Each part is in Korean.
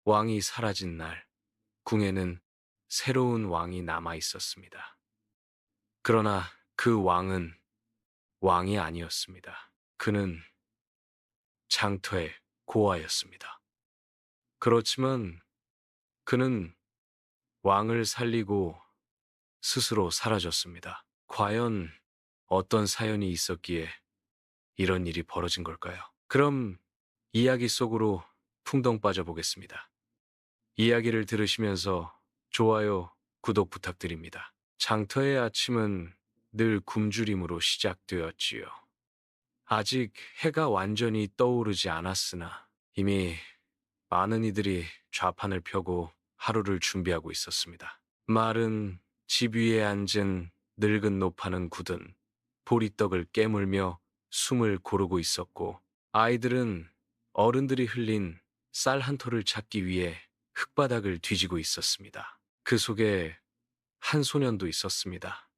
왕이 사라진 날, 궁에는 새로운 왕이 남아 있었습니다. 그러나 그 왕은 왕이 아니었습니다. 그는 장터의 고아였습니다. 그렇지만 그는 왕을 살리고 스스로 사라졌습니다. 과연 어떤 사연이 있었기에 이런 일이 벌어진 걸까요? 그럼 이야기 속으로 풍덩 빠져보겠습니다. 이야기를 들으시면서 좋아요, 구독 부탁드립니다. 장터의 아침은 늘 굶주림으로 시작되었지요. 아직 해가 완전히 떠오르지 않았으나 이미 많은 이들이 좌판을 펴고 하루를 준비하고 있었습니다. 마른 집 위에 앉은 늙은 노파는 굳은 보리떡을 깨물며 숨을 고르고 있었고, 아이들은 어른들이 흘린 쌀 한 톨을 찾기 위해 흙바닥을 뒤지고 있었습니다. 그 속에 한 소년도 있었습니다.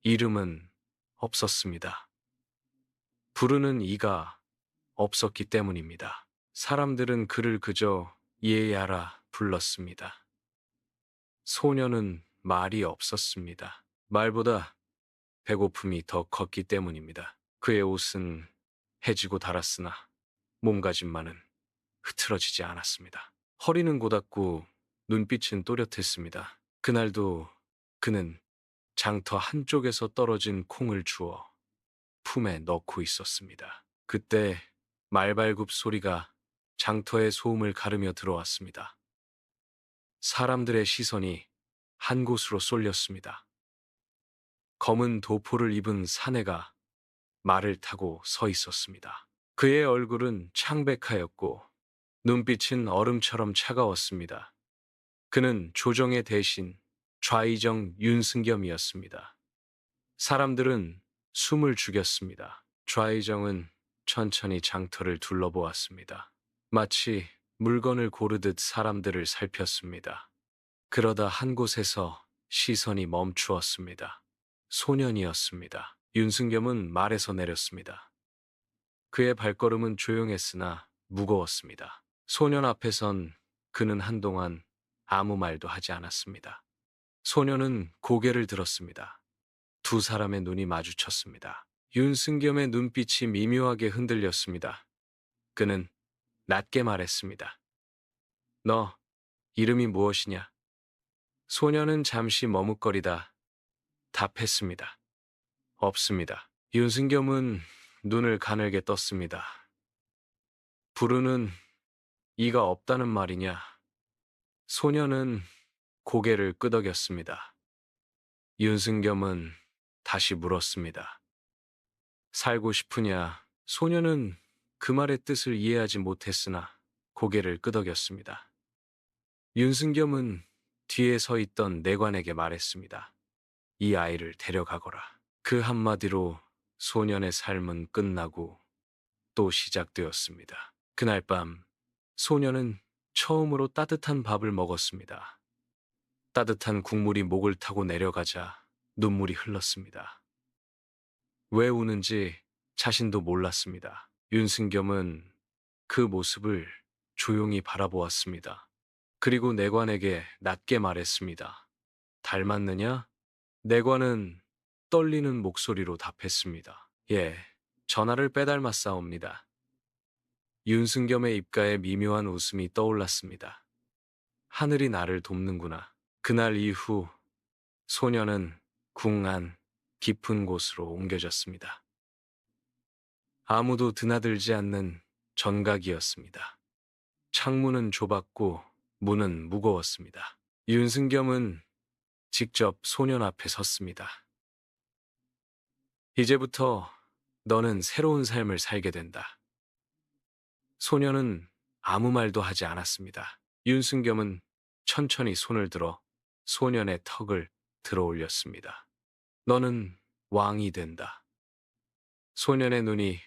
이름은 없었습니다. 부르는 이가 없었기 때문입니다. 사람들은 그를 그저 예야라 불렀습니다. 소녀는 말이 없었습니다. 말보다 배고픔이 더 컸기 때문입니다. 그의 옷은 해지고 닳았으나 몸가짐만은 흐트러지지 않았습니다. 허리는 고닫고 눈빛은 또렷했습니다. 그날도 그는 장터 한쪽에서 떨어진 콩을 주워 품에 넣고 있었습니다. 그때 말발굽 소리가 장터의 소음을 가르며 들어왔습니다. 사람들의 시선이 한 곳으로 쏠렸습니다. 검은 도포를 입은 사내가 말을 타고 서 있었습니다. 그의 얼굴은 창백하였고 눈빛은 얼음처럼 차가웠습니다. 그는 조정의 대신 좌이정 윤승겸이었습니다. 사람들은 숨을 죽였습니다. 좌이정은 천천히 장터를 둘러보았습니다. 마치 물건을 고르듯 사람들을 살폈습니다. 그러다 한 곳에서 시선이 멈추었습니다. 소년이었습니다. 윤승겸은 말에서 내렸습니다. 그의 발걸음은 조용했으나 무거웠습니다. 소년 앞에선 그는 한동안 아무 말도 하지 않았습니다. 소년은 고개를 들었습니다. 두 사람의 눈이 마주쳤습니다. 윤승겸의 눈빛이 미묘하게 흔들렸습니다. 그는 낮게 말했습니다. 너, 이름이 무엇이냐? 소년은 잠시 머뭇거리다 답했습니다. 없습니다. 윤승겸은 눈을 가늘게 떴습니다. 부르는 이가 없다는 말이냐? 소년은 고개를 끄덕였습니다. 윤승겸은 다시 물었습니다. 살고 싶으냐? 소년은 그 말의 뜻을 이해하지 못했으나 고개를 끄덕였습니다. 윤승겸은 뒤에 서 있던 내관에게 말했습니다. 이 아이를 데려가거라. 그 한마디로 소년의 삶은 끝나고 또 시작되었습니다. 그날 밤 소년은 처음으로 따뜻한 밥을 먹었습니다. 따뜻한 국물이 목을 타고 내려가자 눈물이 흘렀습니다. 왜 우는지 자신도 몰랐습니다. 윤승겸은 그 모습을 조용히 바라보았습니다. 그리고 내관에게 낮게 말했습니다. 닮았느냐? 내관은 떨리는 목소리로 답했습니다. 예, 전화를 빼닮았사옵니다. 윤승겸의 입가에 미묘한 웃음이 떠올랐습니다. 하늘이 나를 돕는구나. 그날 이후 소녀는 궁 안 깊은 곳으로 옮겨졌습니다. 아무도 드나들지 않는 전각이었습니다. 창문은 좁았고 문은 무거웠습니다. 윤승겸은 직접 소년 앞에 섰습니다. 이제부터 너는 새로운 삶을 살게 된다. 소년은 아무 말도 하지 않았습니다. 윤승겸은 천천히 손을 들어 소년의 턱을 들어 올렸습니다. 너는 왕이 된다. 소년의 눈이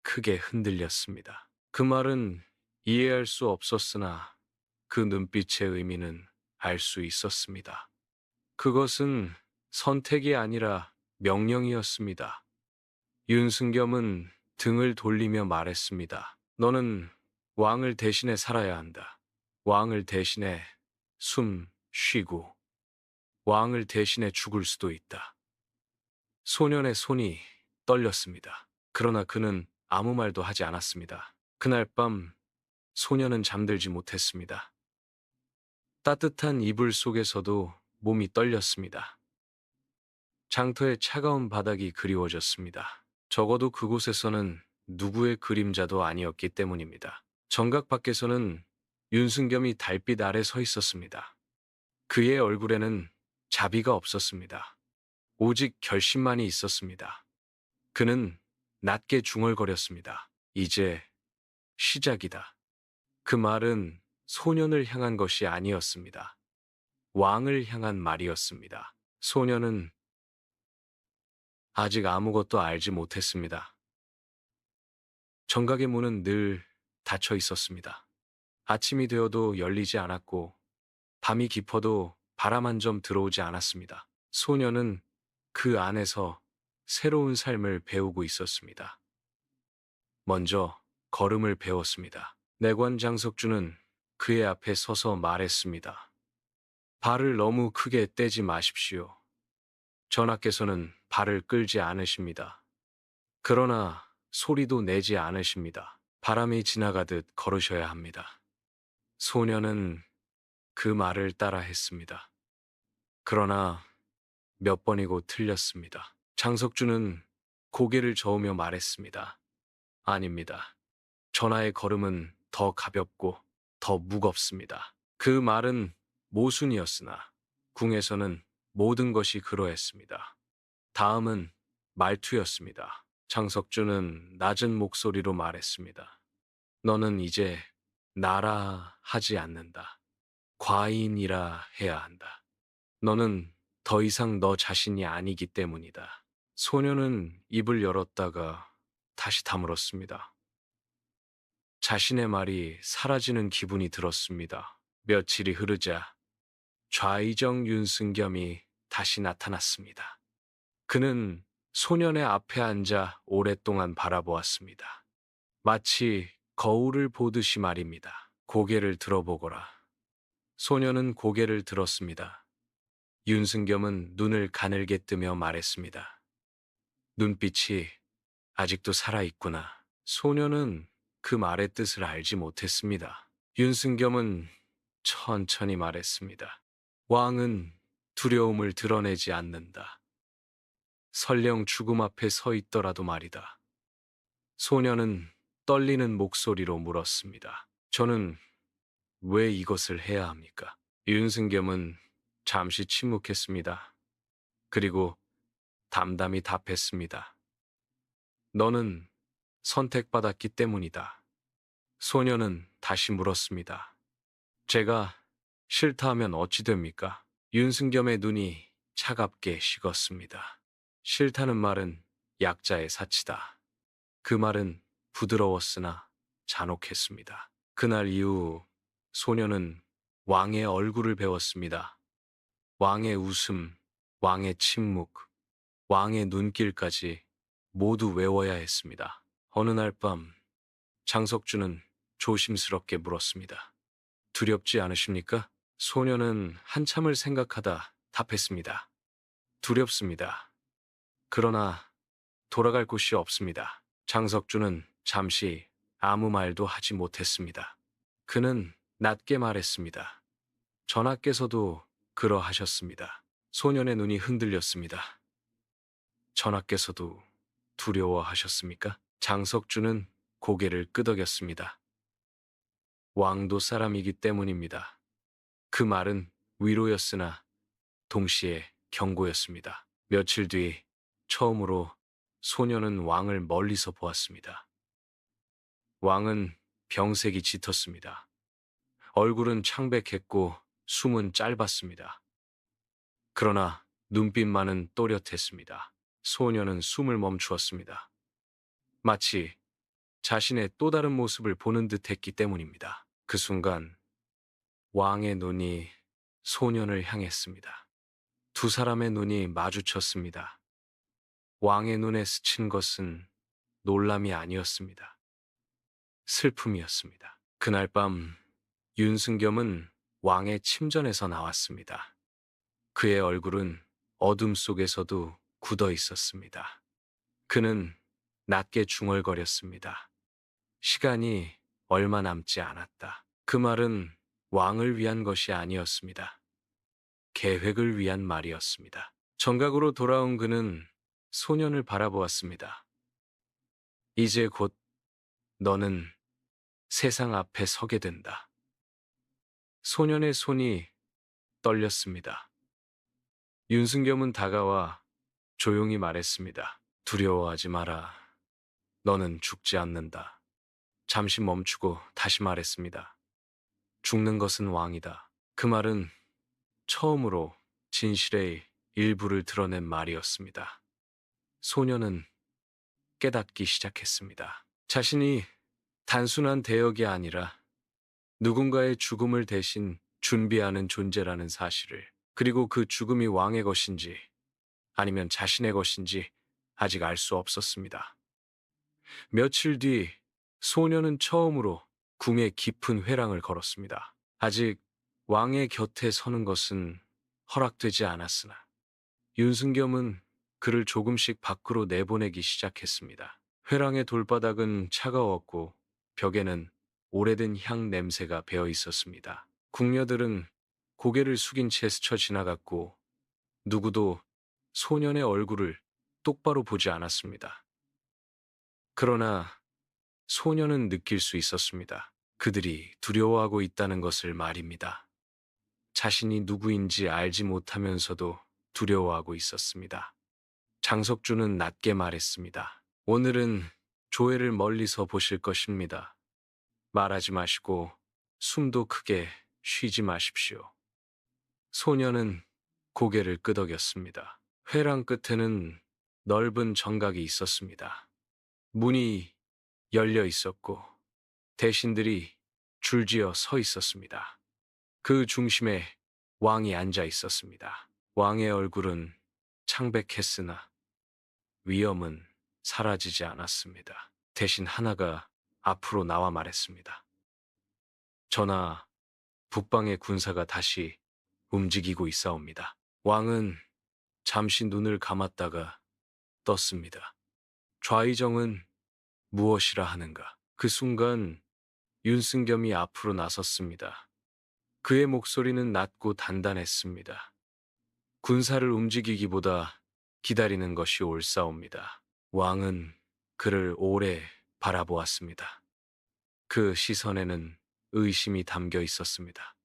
크게 흔들렸습니다. 그 말은 이해할 수 없었으나 그 눈빛의 의미는 알 수 있었습니다. 그것은 선택이 아니라 명령이었습니다. 윤승겸은 등을 돌리며 말했습니다. 너는 왕을 대신해 살아야 한다. 왕을 대신해 숨 쉬고 왕을 대신해 죽을 수도 있다. 소년의 손이 떨렸습니다. 그러나 그는 아무 말도 하지 않았습니다. 그날 밤 소년은 잠들지 못했습니다. 따뜻한 이불 속에서도 몸이 떨렸습니다. 장터의 차가운 바닥이 그리워졌습니다. 적어도 그곳에서는 누구의 그림자도 아니었기 때문입니다. 정각 밖에서는 윤승겸이 달빛 아래 서 있었습니다. 그의 얼굴에는 자비가 없었습니다. 오직 결심만이 있었습니다. 그는 낮게 중얼거렸습니다. 이제 시작이다. 그 말은 소년을 향한 것이 아니었습니다. 왕을 향한 말이었습니다. 소년은 아직 아무것도 알지 못했습니다. 정각의 문은 늘 닫혀 있었습니다. 아침이 되어도 열리지 않았고 밤이 깊어도 바람 한 점 들어오지 않았습니다. 소년은 그 안에서 새로운 삶을 배우고 있었습니다. 먼저 걸음을 배웠습니다. 내관 장석주는 그의 앞에 서서 말했습니다. 발을 너무 크게 떼지 마십시오. 전하께서는 발을 끌지 않으십니다. 그러나 소리도 내지 않으십니다. 바람이 지나가듯 걸으셔야 합니다. 소년은 그 말을 따라 했습니다. 그러나 몇 번이고 틀렸습니다. 장석주는 고개를 저으며 말했습니다. 아닙니다. 전하의 걸음은 더 가볍고 더 무겁습니다. 그 말은 모순이었으나 궁에서는 모든 것이 그러했습니다. 다음은 말투였습니다. 장석주는 낮은 목소리로 말했습니다. 너는 이제 나라 하지 않는다. 과인이라 해야 한다. 너는 더 이상 너 자신이 아니기 때문이다. 소녀는 입을 열었다가 다시 다물었습니다. 자신의 말이 사라지는 기분이 들었습니다. 며칠이 흐르자 좌의정 윤승겸이 다시 나타났습니다. 그는 소년의 앞에 앉아 오랫동안 바라보았습니다. 마치 거울을 보듯이 말입니다. 고개를 들어보거라. 소년은 고개를 들었습니다. 윤승겸은 눈을 가늘게 뜨며 말했습니다. 눈빛이 아직도 살아있구나. 소년은 그 말의 뜻을 알지 못했습니다. 윤승겸은 천천히 말했습니다. 왕은 두려움을 드러내지 않는다. 설령 죽음 앞에 서 있더라도 말이다. 소년은 떨리는 목소리로 물었습니다. 저는 왜 이것을 해야 합니까? 윤승겸은 잠시 침묵했습니다. 그리고 담담히 답했습니다. 너는 선택받았기 때문이다. 소년은 다시 물었습니다. 제가 싫다 하면 어찌 됩니까? 윤승겸의 눈이 차갑게 식었습니다. 싫다는 말은 약자의 사치다. 그 말은 부드러웠으나 잔혹했습니다. 그날 이후 소년은 왕의 얼굴을 배웠습니다. 왕의 웃음, 왕의 침묵, 왕의 눈길까지 모두 외워야 했습니다. 어느 날 밤 장석주는 조심스럽게 물었습니다. 두렵지 않으십니까? 소년은 한참을 생각하다 답했습니다. 두렵습니다. 그러나 돌아갈 곳이 없습니다. 장석주는 잠시 아무 말도 하지 못했습니다. 그는 낮게 말했습니다. 전하께서도 그러하셨습니다. 소년의 눈이 흔들렸습니다. 전하께서도 두려워하셨습니까? 장석주는 고개를 끄덕였습니다. 왕도 사람이기 때문입니다. 그 말은 위로였으나 동시에 경고였습니다. 며칠 뒤 처음으로 소년은 왕을 멀리서 보았습니다. 왕은 병색이 짙었습니다. 얼굴은 창백했고 숨은 짧았습니다. 그러나 눈빛만은 또렷했습니다. 소년은 숨을 멈추었습니다. 마치 자신의 또 다른 모습을 보는 듯 했기 때문입니다. 그 순간 왕의 눈이 소년을 향했습니다. 두 사람의 눈이 마주쳤습니다. 왕의 눈에 스친 것은 놀람이 아니었습니다. 슬픔이었습니다. 그날 밤 윤승겸은 왕의 침전에서 나왔습니다. 그의 얼굴은 어둠 속에서도 굳어 있었습니다. 그는 낮게 중얼거렸습니다. 시간이 얼마 남지 않았다. 그 말은 왕을 위한 것이 아니었습니다. 계획을 위한 말이었습니다. 정각으로 돌아온 그는 소년을 바라보았습니다. 이제 곧 너는 세상 앞에 서게 된다. 소년의 손이 떨렸습니다. 윤승겸은 다가와 조용히 말했습니다. 두려워하지 마라. 너는 죽지 않는다. 잠시 멈추고 다시 말했습니다. 죽는 것은 왕이다. 그 말은 처음으로 진실의 일부를 드러낸 말이었습니다. 소년은 깨닫기 시작했습니다. 자신이 단순한 대역이 아니라 누군가의 죽음을 대신 준비하는 존재라는 사실을, 그리고 그 죽음이 왕의 것인지 아니면 자신의 것인지 아직 알 수 없었습니다. 며칠 뒤 소년은 처음으로 궁에 깊은 회랑을 걸었습니다. 아직 왕의 곁에 서는 것은 허락되지 않았으나 윤승겸은 그를 조금씩 밖으로 내보내기 시작했습니다. 회랑의 돌바닥은 차가웠고 벽에는 오래된 향 냄새가 배어 있었습니다. 궁녀들은 고개를 숙인 채 스쳐 지나갔고 누구도 소년의 얼굴을 똑바로 보지 않았습니다. 그러나 소년은 느낄 수 있었습니다. 그들이 두려워하고 있다는 것을 말입니다. 자신이 누구인지 알지 못하면서도 두려워하고 있었습니다. 장석주는 낮게 말했습니다. 오늘은 조회를 멀리서 보실 것입니다. 말하지 마시고 숨도 크게 쉬지 마십시오. 소년은 고개를 끄덕였습니다. 회랑 끝에는 넓은 정각이 있었습니다. 문이 열려 있었고 대신들이 줄지어 서 있었습니다. 그 중심에 왕이 앉아 있었습니다. 왕의 얼굴은 창백했으나 위엄은 사라지지 않았습니다. 대신 하나가 앞으로 나와 말했습니다. 전하, 북방의 군사가 다시 움직이고 있사옵니다. 왕은 잠시 눈을 감았다가 떴습니다. 좌의정은 무엇이라 하는가? 그 순간 윤승겸이 앞으로 나섰습니다. 그의 목소리는 낮고 단단했습니다. 군사를 움직이기보다 기다리는 것이 옳사옵니다. 왕은 그를 오래 바라보았습니다. 그 시선에는 의심이 담겨 있었습니다.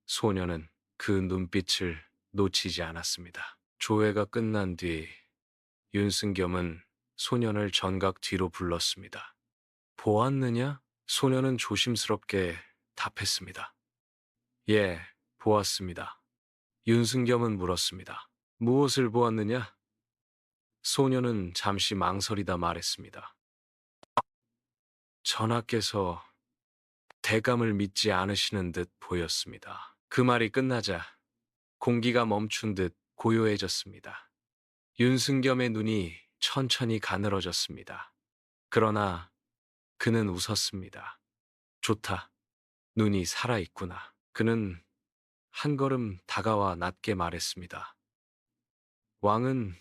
소녀는 그 눈빛을 놓치지 않았습니다. 조회가 끝난 뒤 윤승겸은 소년을 전각 뒤로 불렀습니다. 보았느냐? 소년은 조심스럽게 답했습니다. 예, 보았습니다. 윤승겸은 물었습니다. 무엇을 보았느냐? 소년은 잠시 망설이다 말했습니다. 전하께서 대감을 믿지 않으시는 듯 보였습니다. 그 말이 끝나자 공기가 멈춘 듯 고요해졌습니다. 윤승겸의 눈이 천천히 가늘어졌습니다. 그러나 그는 웃었습니다. 좋다. 눈이 살아있구나. 그는 한 걸음 다가와 낮게 말했습니다. 왕은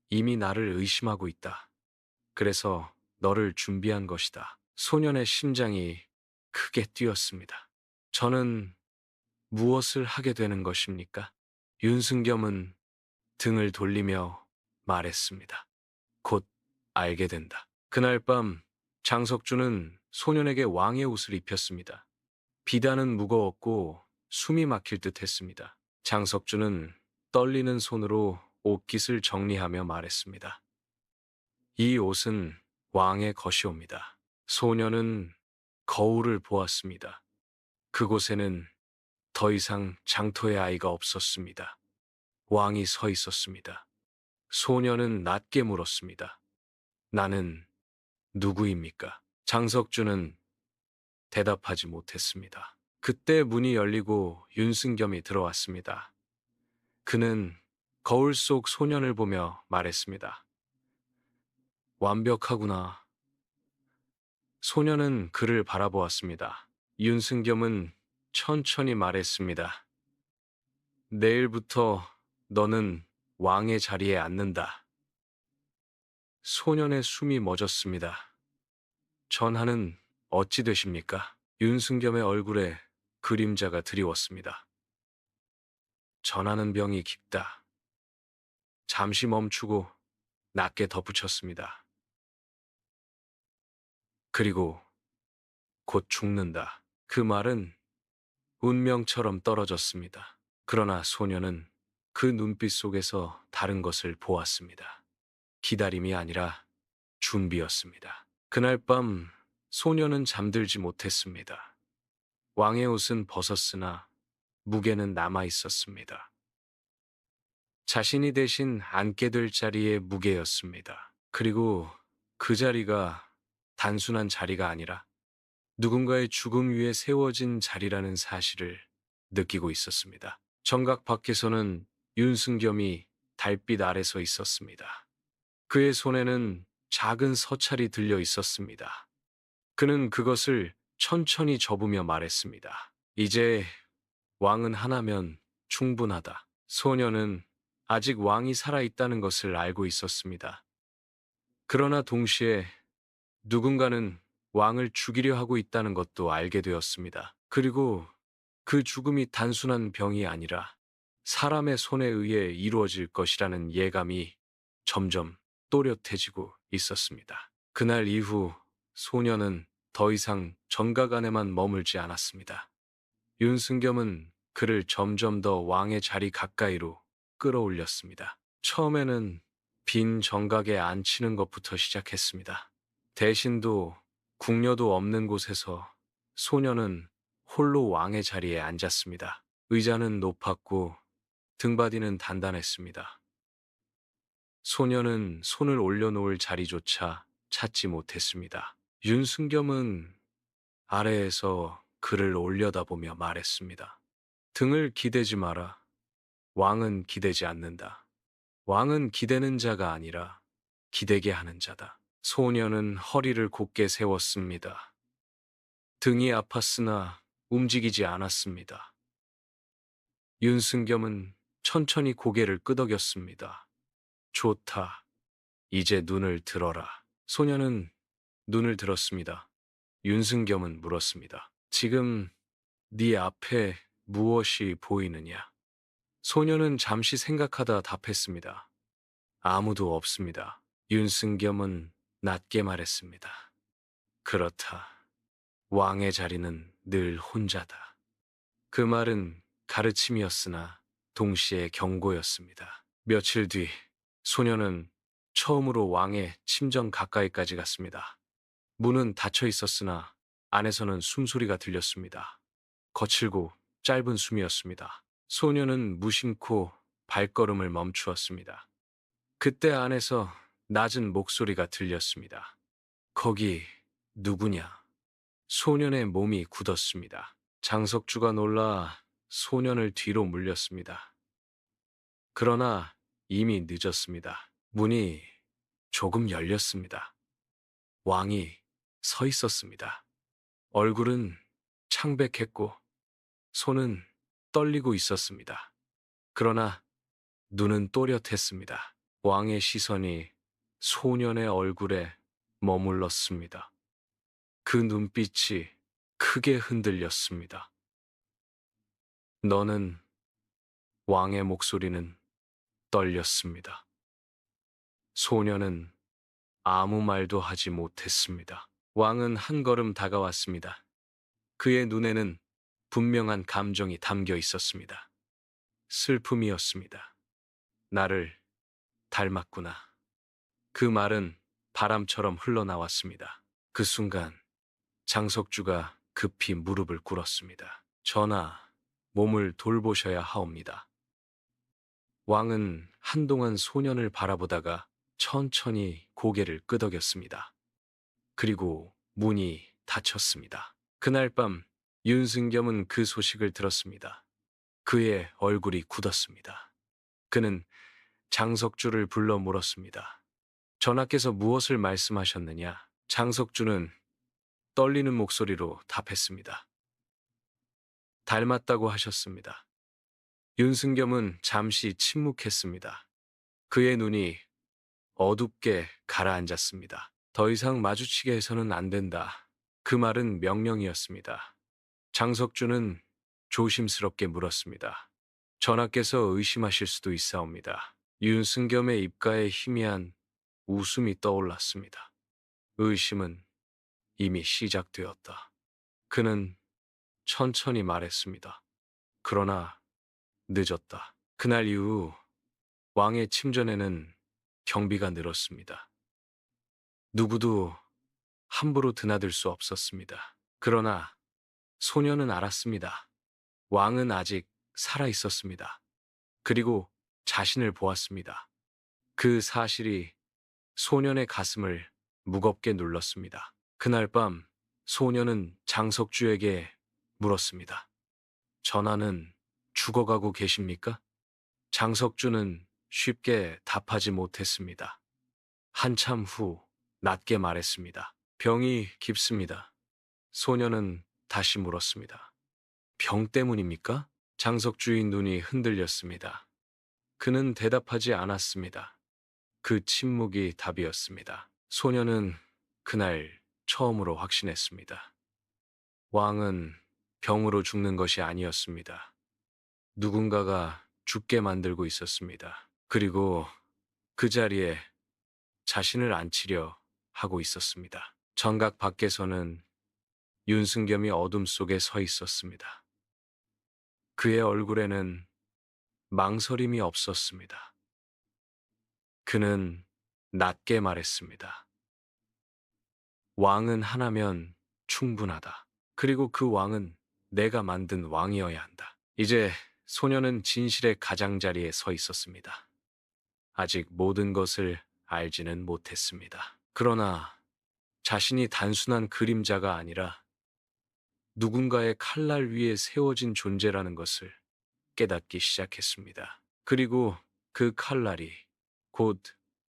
이미 나를 의심하고 있다. 그래서 너를 준비한 것이다. 소년의 심장이 크게 뛰었습니다. 저는 무엇을 하게 되는 것입니까? 윤승겸은 등을 돌리며 말했습니다. 곧 알게 된다. 그날 밤 장석주는 소년에게 왕의 옷을 입혔습니다. 비단은 무거웠고 숨이 막힐 듯 했습니다. 장석주는 떨리는 손으로 옷깃을 정리하며 말했습니다. 이 옷은 왕의 것이옵니다. 소년은 거울을 보았습니다. 그곳에는 더 이상 장터의 아이가 없었습니다. 왕이 서 있었습니다. 소년은 낮게 물었습니다. 나는 누구입니까? 장석주는 대답하지 못했습니다. 그때 문이 열리고 윤승겸이 들어왔습니다. 그는 거울 속 소년을 보며 말했습니다. 완벽하구나. 소년은 그를 바라보았습니다. 윤승겸은 천천히 말했습니다. 내일부터 너는 왕의 자리에 앉는다. 소년의 숨이 멎었습니다. 전하는 어찌 되십니까? 윤승겸의 얼굴에 그림자가 드리웠습니다. 전하는 병이 깊다. 잠시 멈추고 낮게 덧붙였습니다. 그리고 곧 죽는다. 그 말은 운명처럼 떨어졌습니다. 그러나 소녀는 그 눈빛 속에서 다른 것을 보았습니다. 기다림이 아니라 준비였습니다. 그날 밤 소녀는 잠들지 못했습니다. 왕의 옷은 벗었으나 무게는 남아 있었습니다. 자신이 대신 앉게 될 자리의 무게였습니다. 그리고 그 자리가 단순한 자리가 아니라 누군가의 죽음 위에 세워진 자리라는 사실을 느끼고 있었습니다. 정각 밖에서는 윤승겸이 달빛 아래 서 있었습니다. 그의 손에는 작은 서찰이 들려 있었습니다. 그는 그것을 천천히 접으며 말했습니다. 이제 왕은 하나면 충분하다. 소녀는 아직 왕이 살아있다는 것을 알고 있었습니다. 그러나 동시에 누군가는 왕을 죽이려 하고 있다는 것도 알게 되었습니다. 그리고 그 죽음이 단순한 병이 아니라 사람의 손에 의해 이루어질 것이라는 예감이 점점 또렷해지고 있었습니다. 그날 이후 소녀는 더 이상 정각 안에만 머물지 않았습니다. 윤승겸은 그를 점점 더 왕의 자리 가까이로 끌어올렸습니다. 처음에는 빈 정각에 앉히는 것부터 시작했습니다. 대신도 궁녀도 없는 곳에서 소녀는 홀로 왕의 자리에 앉았습니다. 의자는 높았고 등받이는 단단했습니다. 소녀는 손을 올려놓을 자리조차 찾지 못했습니다. 윤승겸은 아래에서 그를 올려다보며 말했습니다. 등을 기대지 마라. 왕은 기대지 않는다. 왕은 기대는 자가 아니라 기대게 하는 자다. 소녀는 허리를 곧게 세웠습니다. 등이 아팠으나 움직이지 않았습니다. 윤승겸은 천천히 고개를 끄덕였습니다. 좋다. 이제 눈을 들어라. 소녀는 눈을 들었습니다. 윤승겸은 물었습니다. 지금 네 앞에 무엇이 보이느냐? 소녀는 잠시 생각하다 답했습니다. 아무도 없습니다. 윤승겸은 낮게 말했습니다. 그렇다. 왕의 자리는 늘 혼자다. 그 말은 가르침이었으나 동시에 경고였습니다. 며칠 뒤 소녀는 처음으로 왕의 침정 가까이까지 갔습니다. 문은 닫혀 있었으나 안에서는 숨소리가 들렸습니다. 거칠고 짧은 숨이었습니다. 소녀는 무심코 발걸음을 멈추었습니다. 그때 안에서 낮은 목소리가 들렸습니다. 거기 누구냐? 소년의 몸이 굳었습니다. 장석주가 놀라 소년을 뒤로 물렸습니다. 그러나 이미 늦었습니다. 문이 조금 열렸습니다. 왕이 서 있었습니다. 얼굴은 창백했고 손은 떨리고 있었습니다. 그러나 눈은 또렷했습니다. 왕의 시선이 소년의 얼굴에 머물렀습니다. 그 눈빛이 크게 흔들렸습니다. 너는 왕의 목소리는 떨렸습니다. 소년은 아무 말도 하지 못했습니다. 왕은 한 걸음 다가왔습니다. 그의 눈에는 분명한 감정이 담겨 있었습니다. 슬픔이었습니다. 나를 닮았구나. 그 말은 바람처럼 흘러나왔습니다. 그 순간 장석주가 급히 무릎을 꿇었습니다. 전하, 몸을 돌보셔야 하옵니다. 왕은 한동안 소년을 바라보다가 천천히 고개를 끄덕였습니다. 그리고 문이 닫혔습니다. 그날 밤 윤승겸은 그 소식을 들었습니다. 그의 얼굴이 굳었습니다. 그는 장석주를 불러 물었습니다. 전하께서 무엇을 말씀하셨느냐? 장석주는 떨리는 목소리로 답했습니다. 닮았다고 하셨습니다. 윤승겸은 잠시 침묵했습니다. 그의 눈이 어둡게 가라앉았습니다. 더 이상 마주치게 해서는 안 된다. 그 말은 명령이었습니다. 장석주는 조심스럽게 물었습니다. 전하께서 의심하실 수도 있사옵니다. 윤승겸의 입가에 희미한 웃음이 떠올랐습니다. 의심은 이미 시작되었다. 그는 천천히 말했습니다. 그러나 늦었다. 그날 이후 왕의 침전에는 경비가 늘었습니다. 누구도 함부로 드나들 수 없었습니다. 그러나 소녀는 알았습니다. 왕은 아직 살아 있었습니다. 그리고 자신을 보았습니다. 그 사실이 소년의 가슴을 무겁게 눌렀습니다. 그날 밤 소년은 장석주에게 물었습니다. 전하는 죽어가고 계십니까? 장석주는 쉽게 답하지 못했습니다. 한참 후 낮게 말했습니다. 병이 깊습니다. 소년은 다시 물었습니다. 병 때문입니까? 장석주의 눈이 흔들렸습니다. 그는 대답하지 않았습니다. 그 침묵이 답이었습니다. 소년은 그날 처음으로 확신했습니다. 왕은 병으로 죽는 것이 아니었습니다. 누군가가 죽게 만들고 있었습니다. 그리고 그 자리에 자신을 앉히려 하고 있었습니다. 정각 밖에서는 윤승겸이 어둠 속에 서 있었습니다. 그의 얼굴에는 망설임이 없었습니다. 그는 낮게 말했습니다. 왕은 하나면 충분하다. 그리고 그 왕은 내가 만든 왕이어야 한다. 이제 소녀는 진실의 가장자리에 서 있었습니다. 아직 모든 것을 알지는 못했습니다. 그러나 자신이 단순한 그림자가 아니라 누군가의 칼날 위에 세워진 존재라는 것을 깨닫기 시작했습니다. 그리고 그 칼날이 곧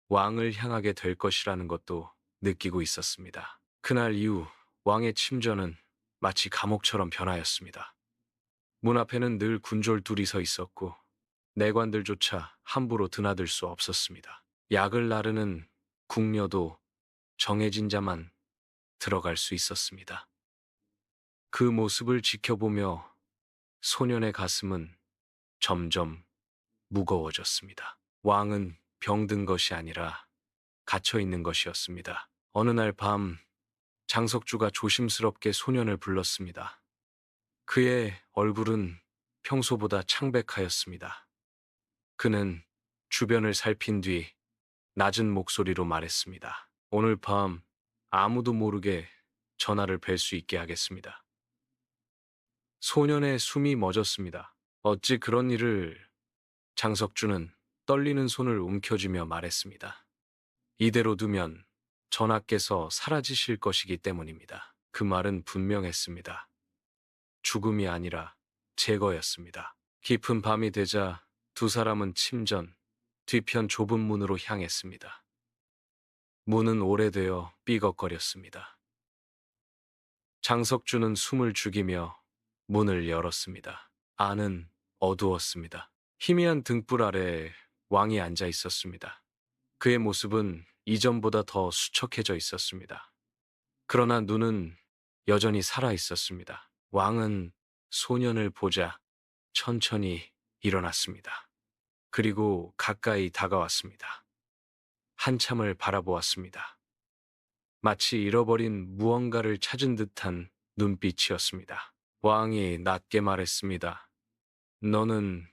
왕을 향하게 될 것이라는 것도 느끼고 있었습니다. 그날 이후 왕의 침전은 마치 감옥처럼 변하였습니다. 문 앞에는 늘 군졸 둘이 서 있었고 내관들조차 함부로 드나들 수 없었습니다. 약을 나르는 궁녀도 정해진 자만 들어갈 수 있었습니다. 그 모습을 지켜보며 소년의 가슴은 점점 무거워졌습니다. 왕은 병든 것이 아니라 갇혀 있는 것이었습니다. 어느 날 밤 장석주가 조심스럽게 소년을 불렀습니다. 그의 얼굴은 평소보다 창백하였습니다. 그는 주변을 살핀 뒤 낮은 목소리로 말했습니다. 오늘 밤 아무도 모르게 전하를 뵐 수 있게 하겠습니다. 소년의 숨이 멎었습니다. 어찌 그런 일을 장석주는 떨리는 손을 움켜쥐며 말했습니다. 이대로 두면 전하께서 사라지실 것이기 때문입니다. 그 말은 분명했습니다. 죽음이 아니라 제거였습니다. 깊은 밤이 되자 두 사람은 침전, 뒤편 좁은 문으로 향했습니다. 문은 오래되어 삐걱거렸습니다. 장석주는 숨을 죽이며 문을 열었습니다. 안은 어두웠습니다. 희미한 등불 아래 왕이 앉아 있었습니다. 그의 모습은 이전보다 더 수척해져 있었습니다. 그러나 눈은 여전히 살아 있었습니다. 왕은 소년을 보자 천천히 일어났습니다. 그리고 가까이 다가왔습니다. 한참을 바라보았습니다. 마치 잃어버린 무언가를 찾은 듯한 눈빛이었습니다. 왕이 낮게 말했습니다. 너는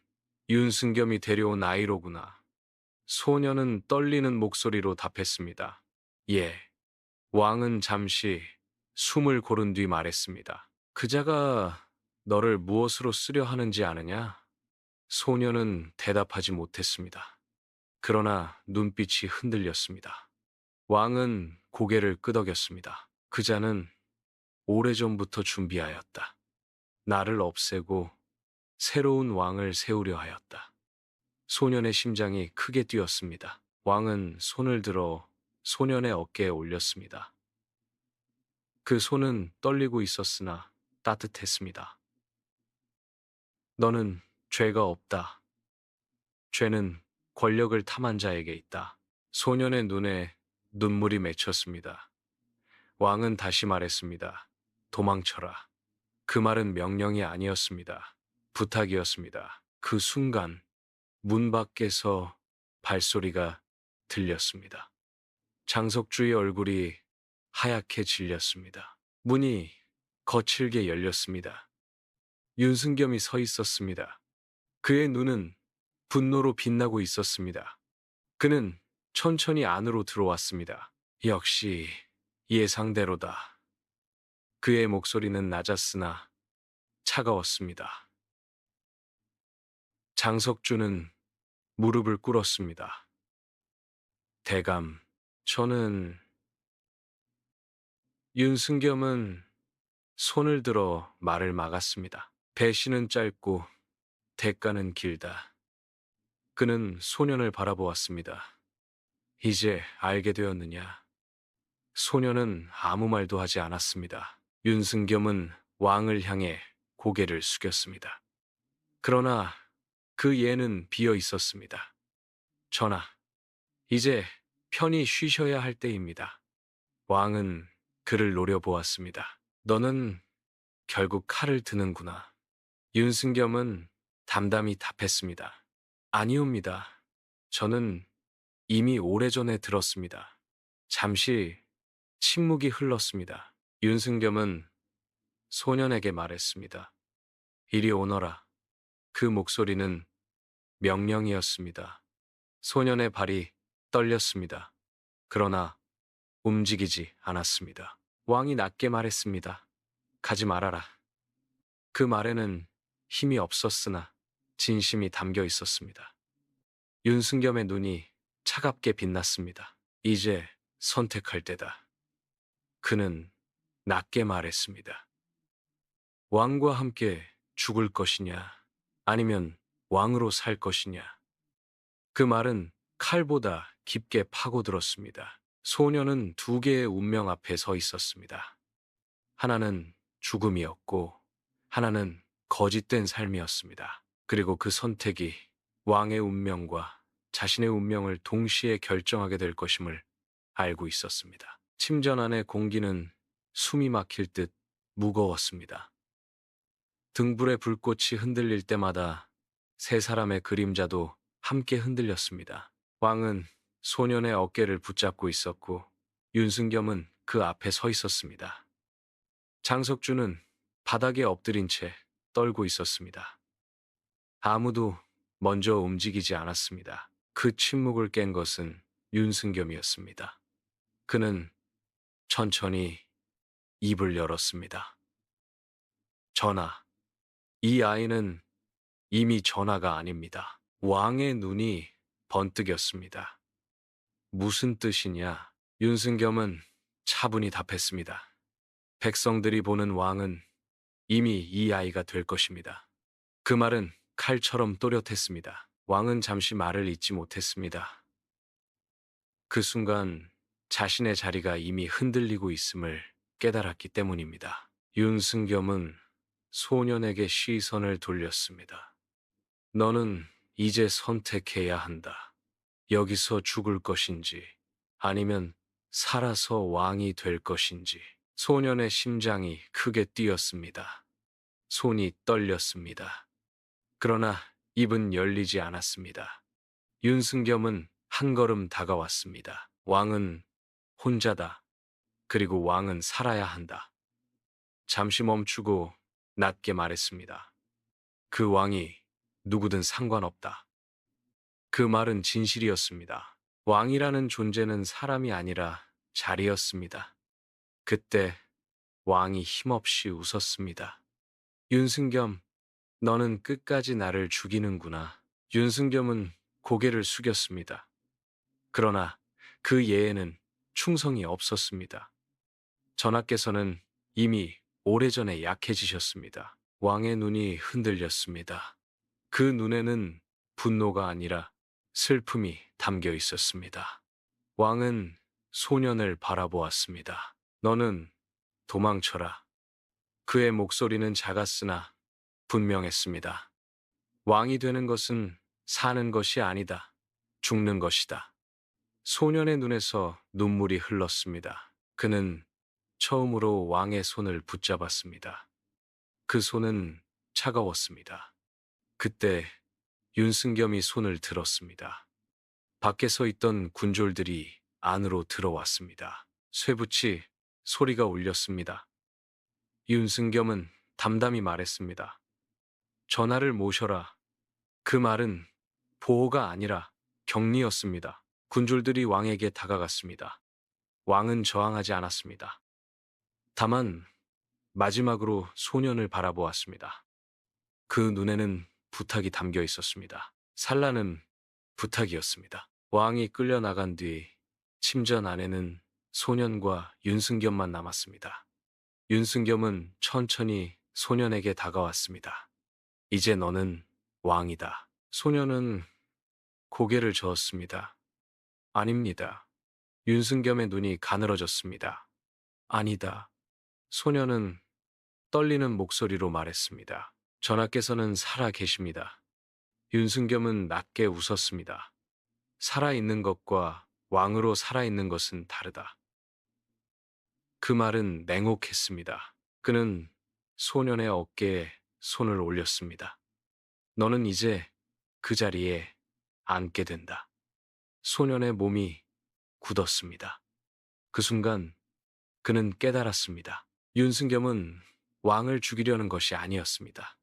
윤승겸이 데려온 아이로구나. 소녀는 떨리는 목소리로 답했습니다. 예. 왕은 잠시 숨을 고른 뒤 말했습니다. 그자가 너를 무엇으로 쓰려 하는지 아느냐? 소녀는 대답하지 못했습니다. 그러나 눈빛이 흔들렸습니다. 왕은 고개를 끄덕였습니다. 그자는 오래전부터 준비하였다. 나를 없애고 새로운 왕을 세우려 하였다. 소년의 심장이 크게 뛰었습니다. 왕은 손을 들어 소년의 어깨에 올렸습니다. 그 손은 떨리고 있었으나 따뜻했습니다. 너는 죄가 없다. 죄는 권력을 탐한 자에게 있다. 소년의 눈에 눈물이 맺혔습니다. 왕은 다시 말했습니다. 도망쳐라. 그 말은 명령이 아니었습니다. 부탁이었습니다. 그 순간 문 밖에서 발소리가 들렸습니다. 장석주의 얼굴이 하얗게 질렸습니다. 문이 거칠게 열렸습니다. 윤승겸이 서 있었습니다. 그의 눈은 분노로 빛나고 있었습니다. 그는 천천히 안으로 들어왔습니다. 역시 예상대로다. 그의 목소리는 낮았으나 차가웠습니다. 장석주는 무릎을 꿇었습니다. 대감, 저는... 윤승겸은 손을 들어 말을 막았습니다. 배신은 짧고 대가는 길다. 그는 소년을 바라보았습니다. 이제 알게 되었느냐? 소년은 아무 말도 하지 않았습니다. 윤승겸은 왕을 향해 고개를 숙였습니다. 그러나 그 예는 비어 있었습니다. 전하, 이제 편히 쉬셔야 할 때입니다. 왕은 그를 노려보았습니다. 너는 결국 칼을 드는구나. 윤승겸은 담담히 답했습니다. 아니옵니다. 저는 이미 오래전에 들었습니다. 잠시 침묵이 흘렀습니다. 윤승겸은 소년에게 말했습니다. 이리 오너라. 그 목소리는 명령이었습니다. 소년의 발이 떨렸습니다. 그러나 움직이지 않았습니다. 왕이 낮게 말했습니다. 가지 말아라. 그 말에는 힘이 없었으나 진심이 담겨 있었습니다. 윤승겸의 눈이 차갑게 빛났습니다. 이제 선택할 때다. 그는 낮게 말했습니다. 왕과 함께 죽을 것이냐, 아니면 왕으로 살 것이냐. 그 말은 칼보다 깊게 파고들었습니다. 소녀는 두 개의 운명 앞에 서 있었습니다. 하나는 죽음이었고, 하나는 거짓된 삶이었습니다. 그리고 그 선택이 왕의 운명과 자신의 운명을 동시에 결정하게 될 것임을 알고 있었습니다. 침전 안의 공기는 숨이 막힐 듯 무거웠습니다. 등불의 불꽃이 흔들릴 때마다 세 사람의 그림자도 함께 흔들렸습니다. 왕은 소년의 어깨를 붙잡고 있었고 윤승겸은 그 앞에 서 있었습니다. 장석주는 바닥에 엎드린 채 떨고 있었습니다. 아무도 먼저 움직이지 않았습니다. 그 침묵을 깬 것은 윤승겸이었습니다. 그는 천천히 입을 열었습니다. 전하, 이 아이는 이미 전하가 아닙니다. 왕의 눈이 번뜩였습니다. 무슨 뜻이냐? 윤승겸은 차분히 답했습니다. 백성들이 보는 왕은 이미 이 아이가 될 것입니다. 그 말은 칼처럼 또렷했습니다. 왕은 잠시 말을 잇지 못했습니다. 그 순간 자신의 자리가 이미 흔들리고 있음을 깨달았기 때문입니다. 윤승겸은 소년에게 시선을 돌렸습니다. 너는 이제 선택해야 한다. 여기서 죽을 것인지 아니면 살아서 왕이 될 것인지. 소년의 심장이 크게 뛰었습니다. 손이 떨렸습니다. 그러나 입은 열리지 않았습니다. 윤승겸은 한 걸음 다가왔습니다. 왕은 혼자다. 그리고 왕은 살아야 한다. 잠시 멈추고 낮게 말했습니다. 그 왕이 누구든 상관없다. 그 말은 진실이었습니다. 왕이라는 존재는 사람이 아니라 자리였습니다. 그때 왕이 힘없이 웃었습니다. 윤승겸, 너는 끝까지 나를 죽이는구나. 윤승겸은 고개를 숙였습니다. 그러나 그 예에는 충성이 없었습니다. 전하께서는 이미 오래전에 약해지셨습니다. 왕의 눈이 흔들렸습니다. 그 눈에는 분노가 아니라 슬픔이 담겨 있었습니다. 왕은 소년을 바라보았습니다. 너는 도망쳐라. 그의 목소리는 작았으나 분명했습니다. 왕이 되는 것은 사는 것이 아니다. 죽는 것이다. 소년의 눈에서 눈물이 흘렀습니다. 그는 처음으로 왕의 손을 붙잡았습니다. 그 손은 차가웠습니다. 그때 윤승겸이 손을 들었습니다. 밖에 서 있던 군졸들이 안으로 들어왔습니다. 쇠붙이 소리가 울렸습니다. 윤승겸은 담담히 말했습니다. 전하를 모셔라. 그 말은 보호가 아니라 격리였습니다. 군졸들이 왕에게 다가갔습니다. 왕은 저항하지 않았습니다. 다만 마지막으로 소년을 바라보았습니다. 그 눈에는 부탁이 담겨 있었습니다. 산란은 부탁이었습니다. 왕이 끌려나간 뒤 침전 안에는 소년과 윤승겸만 남았습니다. 윤승겸은 천천히 소년에게 다가왔습니다. 이제 너는 왕이다. 소년은 고개를 저었습니다. 아닙니다. 윤승겸의 눈이 가늘어졌습니다. 아니다. 소년은 떨리는 목소리로 말했습니다. 전하께서는 살아 계십니다. 윤승겸은 낮게 웃었습니다. 살아있는 것과 왕으로 살아있는 것은 다르다. 그 말은 냉혹했습니다. 그는 소년의 어깨에 손을 올렸습니다. 너는 이제 그 자리에 앉게 된다. 소년의 몸이 굳었습니다. 그 순간 그는 깨달았습니다. 윤승겸은 왕을 죽이려는 것이 아니었습니다.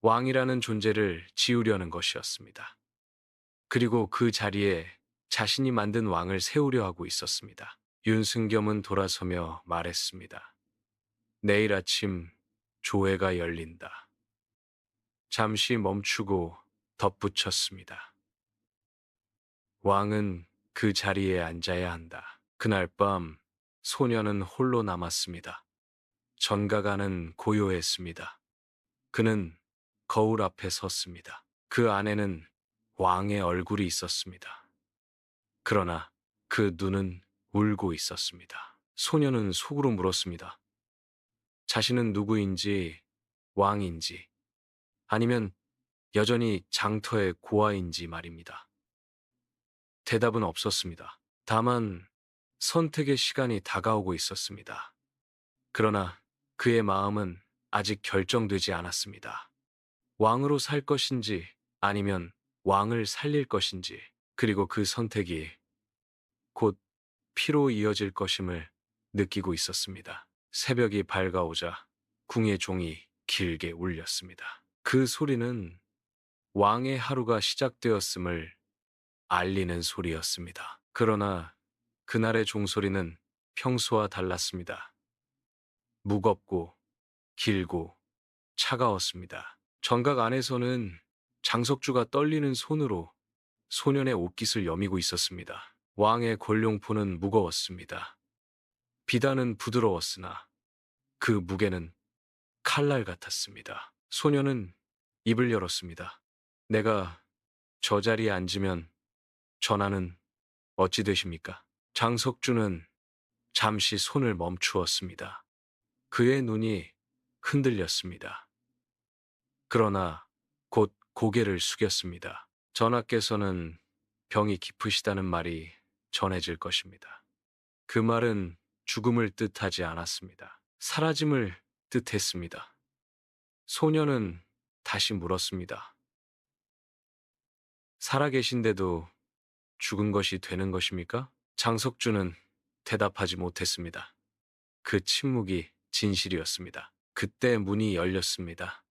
왕이라는 존재를 지우려는 것이었습니다. 그리고 그 자리에 자신이 만든 왕을 세우려 하고 있었습니다. 윤승겸은 돌아서며 말했습니다. 내일 아침 조회가 열린다. 잠시 멈추고 덧붙였습니다. 왕은 그 자리에 앉아야 한다. 그날 밤 소년은 홀로 남았습니다. 전가가는 고요했습니다. 그는 거울 앞에 섰습니다. 그 안에는 왕의 얼굴이 있었습니다. 그러나 그 눈은 울고 있었습니다. 소년은 속으로 물었습니다. 자신은 누구인지, 왕인지, 아니면 여전히 장터의 고아인지 말입니다. 대답은 없었습니다. 다만 선택의 시간이 다가오고 있었습니다. 그러나 그의 마음은 아직 결정되지 않았습니다. 왕으로 살 것인지 아니면 왕을 살릴 것인지, 그리고 그 선택이 곧 피로 이어질 것임을 느끼고 있었습니다. 새벽이 밝아오자 궁의 종이 길게 울렸습니다. 그 소리는 왕의 하루가 시작되었음을 알리는 소리였습니다. 그러나 그날의 종소리는 평소와 달랐습니다. 무겁고 길고 차가웠습니다. 정각 안에서는 장석주가 떨리는 손으로 소년의 옷깃을 여미고 있었습니다. 왕의 권룡포는 무거웠습니다. 비단은 부드러웠으나 그 무게는 칼날 같았습니다. 소년은 입을 열었습니다. 내가 저 자리에 앉으면 전하는 어찌 되십니까? 장석주는 잠시 손을 멈추었습니다. 그의 눈이 흔들렸습니다. 그러나 곧 고개를 숙였습니다. 전하께서는 병이 깊으시다는 말이 전해질 것입니다. 그 말은 죽음을 뜻하지 않았습니다. 사라짐을 뜻했습니다. 소년은 다시 물었습니다. 살아계신데도 죽은 것이 되는 것입니까? 장석주는 대답하지 못했습니다. 그 침묵이 진실이었습니다. 그때 문이 열렸습니다.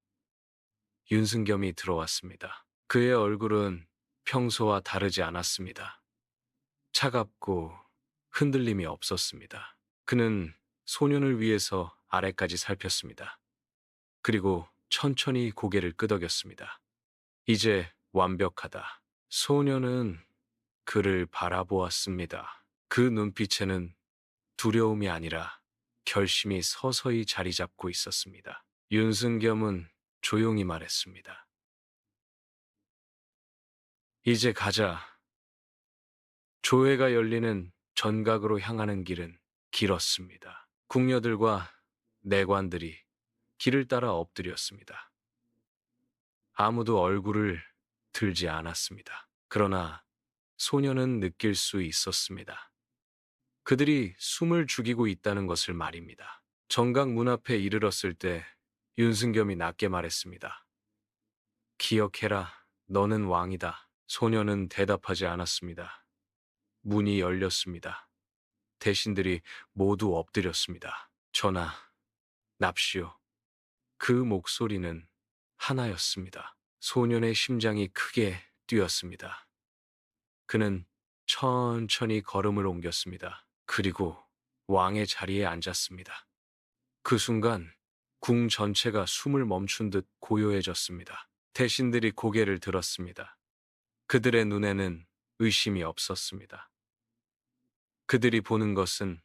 윤승겸이 들어왔습니다. 그의 얼굴은 평소와 다르지 않았습니다. 차갑고 흔들림이 없었습니다. 그는 소년을 위해서 아래까지 살폈습니다. 그리고 천천히 고개를 끄덕였습니다. 이제 완벽하다. 소년은 그를 바라보았습니다. 그 눈빛에는 두려움이 아니라 결심이 서서히 자리 잡고 있었습니다. 윤승겸은 조용히 말했습니다. 이제 가자. 조회가 열리는 전각으로 향하는 길은 길었습니다. 궁녀들과 내관들이 길을 따라 엎드렸습니다. 아무도 얼굴을 들지 않았습니다. 그러나 소녀는 느낄 수 있었습니다. 그들이 숨을 죽이고 있다는 것을 말입니다. 정각 문 앞에 이르렀을 때 윤승겸이 낮게 말했습니다. 기억해라, 너는 왕이다. 소녀는 대답하지 않았습니다. 문이 열렸습니다. 대신들이 모두 엎드렸습니다. 전하, 납시오. 그 목소리는 하나였습니다. 소년의 심장이 크게 뛰었습니다. 그는 천천히 걸음을 옮겼습니다. 그리고 왕의 자리에 앉았습니다. 그 순간 궁 전체가 숨을 멈춘 듯 고요해졌습니다. 대신들이 고개를 들었습니다. 그들의 눈에는 의심이 없었습니다. 그들이 보는 것은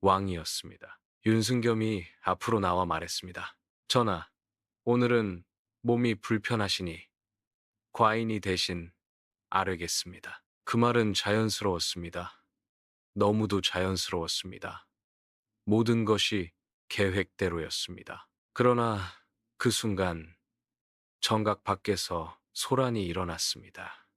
왕이었습니다. 윤승겸이 앞으로 나와 말했습니다. 전하, 오늘은 몸이 불편하시니 과인이 대신 아뢰겠습니다. 그 말은 자연스러웠습니다. 너무도 자연스러웠습니다. 모든 것이 계획대로였습니다. 그러나 그 순간 정각 밖에서 소란이 일어났습니다.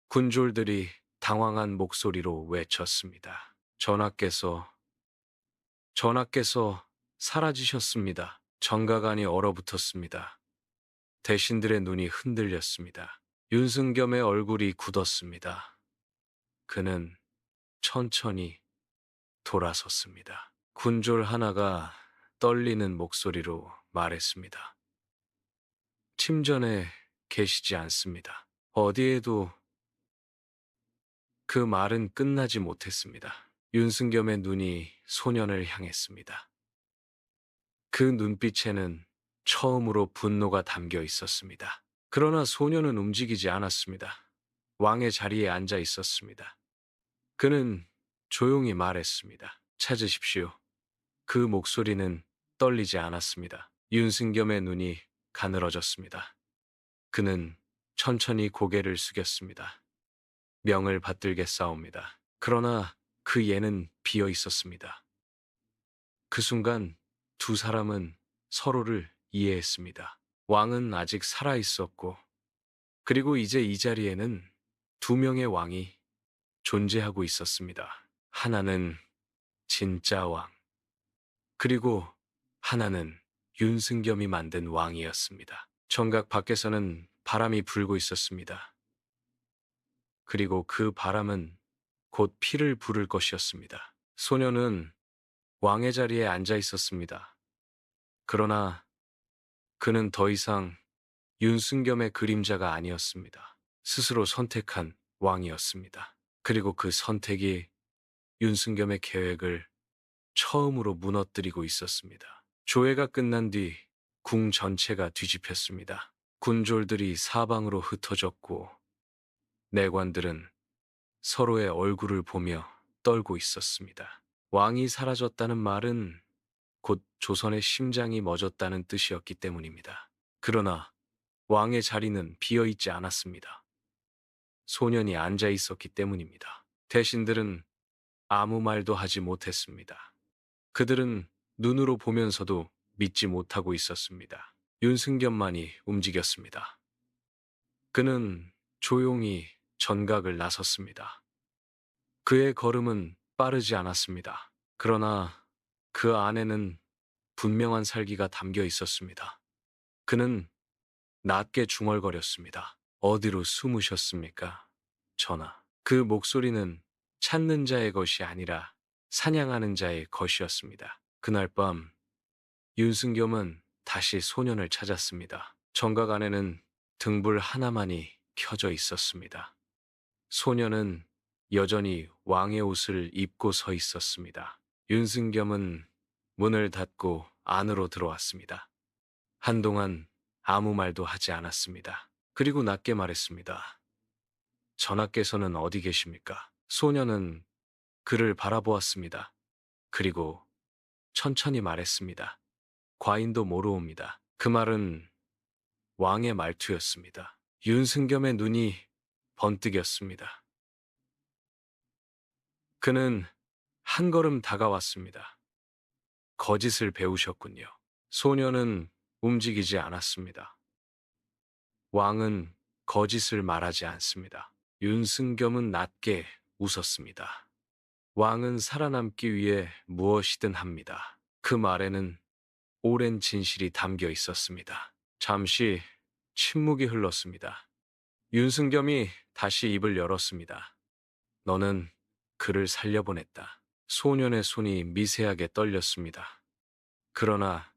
군졸들이 당황한 목소리로 외쳤습니다. 전하께서 사라지셨습니다. 정가관이 얼어붙었습니다. 대신들의 눈이 흔들렸습니다. 윤승겸의 얼굴이 굳었습니다. 그는 천천히 돌아섰습니다. 군졸 하나가 떨리는 목소리로 말했습니다. 침전에 계시지 않습니다. 어디에도. 그 말은 끝나지 못했습니다. 윤승겸의 눈이 소년을 향했습니다. 그 눈빛에는 처음으로 분노가 담겨 있었습니다. 그러나 소년은 움직이지 않았습니다. 왕의 자리에 앉아 있었습니다. 그는 조용히 말했습니다. 찾으십시오. 그 목소리는 떨리지 않았습니다. 윤승겸의 눈이 가늘어졌습니다. 그는 천천히 고개를 숙였습니다. 명을 받들겠사옵니다. 그러나 그 예는 비어 있었습니다. 그 순간 두 사람은 서로를 이해했습니다. 왕은 아직 살아 있었고, 그리고 이제 이 자리에는 두 명의 왕이 존재하고 있었습니다. 하나는 진짜 왕, 그리고 하나는 윤승겸이 만든 왕이었습니다. 정각 밖에서는 바람이 불고 있었습니다. 그리고 그 바람은 곧 피를 부를 것이었습니다. 소녀는 왕의 자리에 앉아 있었습니다. 그러나 그는 더 이상 윤승겸의 그림자가 아니었습니다. 스스로 선택한 왕이었습니다. 그리고 그 선택이 윤승겸의 계획을 처음으로 무너뜨리고 있었습니다. 조회가 끝난 뒤 궁 전체가 뒤집혔습니다. 군졸들이 사방으로 흩어졌고 내관들은 서로의 얼굴을 보며 떨고 있었습니다. 왕이 사라졌다는 말은 곧 조선의 심장이 멎었다는 뜻이었기 때문입니다. 그러나 왕의 자리는 비어있지 않았습니다. 소년이 앉아 있었기 때문입니다. 대신들은 아무 말도 하지 못했습니다. 그들은 눈으로 보면서도 믿지 못하고 있었습니다. 윤승겸만이 움직였습니다. 그는 조용히 전각을 나섰습니다. 그의 걸음은 빠르지 않았습니다. 그러나 그 안에는 분명한 살기가 담겨 있었습니다. 그는 낮게 중얼거렸습니다. 어디로 숨으셨습니까, 전하? 그 목소리는 찾는 자의 것이 아니라 사냥하는 자의 것이었습니다. 그날 밤 윤승겸은 다시 소년을 찾았습니다. 정각 안에는 등불 하나만이 켜져 있었습니다. 소년은 여전히 왕의 옷을 입고 서 있었습니다. 윤승겸은 문을 닫고 안으로 들어왔습니다. 한동안 아무 말도 하지 않았습니다. 그리고 낮게 말했습니다. 전하께서는 어디 계십니까? 소년은 그를 바라보았습니다. 그리고 천천히 말했습니다. 과인도 모르옵니다. 그 말은 왕의 말투였습니다. 윤승겸의 눈이 번뜩였습니다. 그는 한 걸음 다가왔습니다. 거짓을 배우셨군요. 소녀는 움직이지 않았습니다. 왕은 거짓을 말하지 않습니다. 윤승겸은 낮게 웃었습니다. 왕은 살아남기 위해 무엇이든 합니다. 그 말에는 오랜 진실이 담겨 있었습니다. 잠시 침묵이 흘렀습니다. 윤승겸이 다시 입을 열었습니다. 너는 그를 살려보냈다. 소년의 손이 미세하게 떨렸습니다. 그러나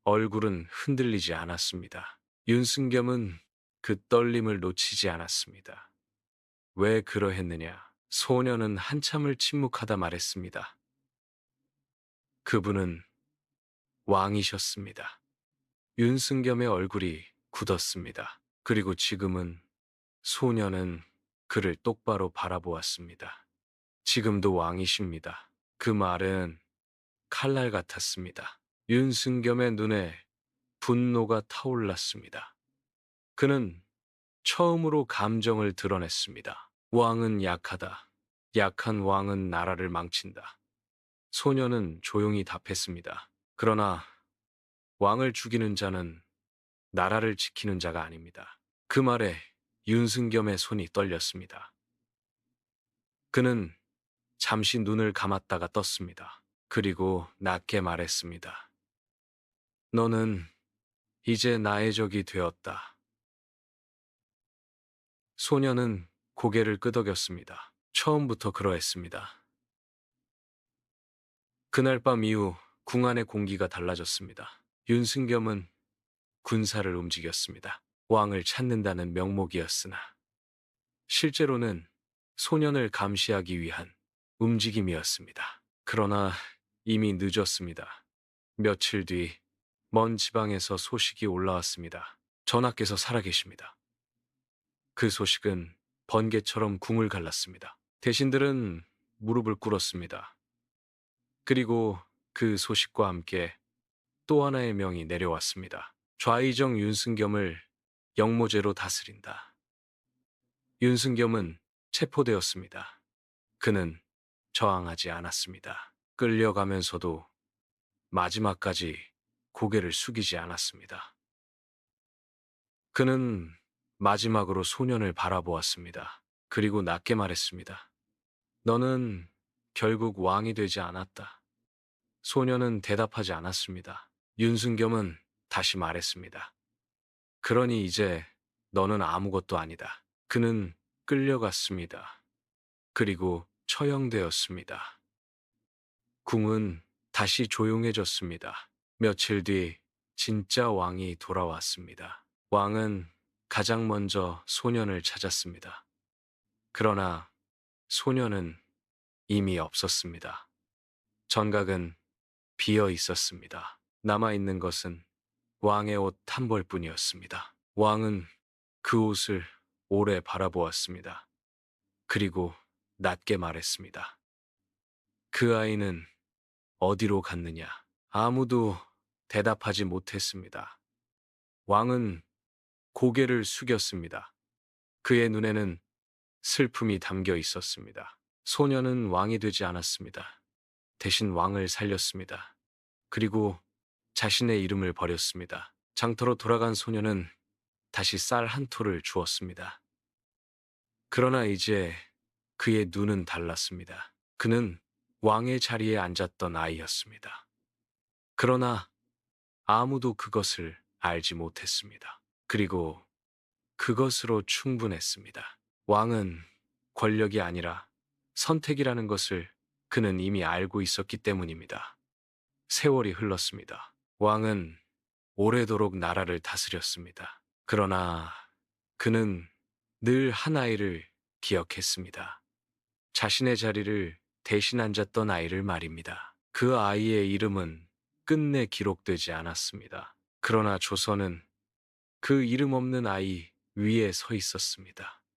얼굴은 흔들리지 않았습니다. 윤승겸은 그 떨림을 놓치지 않았습니다. 왜 그러했느냐? 소년은 한참을 침묵하다 말했습니다. 그분은 왕이셨습니다. 윤승겸의 얼굴이 굳었습니다. 그리고 지금은 소년은 그를 똑바로 바라보았습니다. 지금도 왕이십니다. 그 말은 칼날 같았습니다. 윤승겸의 눈에 분노가 타올랐습니다. 그는 처음으로 감정을 드러냈습니다. 왕은 약하다. 약한 왕은 나라를 망친다. 소년은 조용히 답했습니다. 그러나 왕을 죽이는 자는 나라를 지키는 자가 아닙니다. 그 말에 윤승겸의 손이 떨렸습니다. 그는 잠시 눈을 감았다가 떴습니다. 그리고 낮게 말했습니다. 너는 이제 나의 적이 되었다. 소년은 고개를 끄덕였습니다. 처음부터 그러했습니다. 그날 밤 이후 궁 안의 공기가 달라졌습니다. 윤승겸은 군사를 움직였습니다. 왕을 찾는다는 명목이었으나 실제로는 소년을 감시하기 위한 움직임이었습니다. 그러나 이미 늦었습니다. 며칠 뒤 먼 지방에서 소식이 올라왔습니다. 전하께서 살아계십니다. 그 소식은 번개처럼 궁을 갈랐습니다. 대신들은 무릎을 꿇었습니다. 그리고 그 소식과 함께 또 하나의 명이 내려왔습니다. 좌의정 윤승겸을 영모죄로 다스린다. 윤승겸은 체포되었습니다. 그는 저항하지 않았습니다. 끌려가면서도 마지막까지 고개를 숙이지 않았습니다. 그는 마지막으로 소년을 바라보았습니다. 그리고 낮게 말했습니다. 너는 결국 왕이 되지 않았다. 소년은 대답하지 않았습니다. 윤승겸은 다시 말했습니다. 그러니 이제 너는 아무것도 아니다. 그는 끌려갔습니다. 그리고 처형되었습니다. 궁은 다시 조용해졌습니다. 며칠 뒤 진짜 왕이 돌아왔습니다. 왕은 가장 먼저 소년을 찾았습니다. 그러나 소년은 이미 없었습니다. 전각은 비어 있었습니다. 남아있는 것은 왕의 옷 한 벌뿐이었습니다. 왕은 그 옷을 오래 바라보았습니다. 그리고 낮게 말했습니다. 그 아이는 어디로 갔느냐? 아무도 대답하지 못했습니다. 왕은 고개를 숙였습니다. 그의 눈에는 슬픔이 담겨 있었습니다. 소년은 왕이 되지 않았습니다. 대신 왕을 살렸습니다. 그리고 자신의 이름을 버렸습니다. 장터로 돌아간 소년은 다시 쌀 한 톨을 주었습니다. 그러나 이제 그의 눈은 달랐습니다. 그는 왕의 자리에 앉았던 아이였습니다. 그러나 아무도 그것을 알지 못했습니다. 그리고 그것으로 충분했습니다. 왕은 권력이 아니라 선택이라는 것을 그는 이미 알고 있었기 때문입니다. 세월이 흘렀습니다. 왕은 오래도록 나라를 다스렸습니다. 그러나 그는 늘 한 아이를 기억했습니다. 자신의 자리를 대신 앉았던 아이를 말입니다. 그 아이의 이름은 끝내 기록되지 않았습니다. 그러나 조선은 그 이름 없는 아이 위에 서 있었습니다.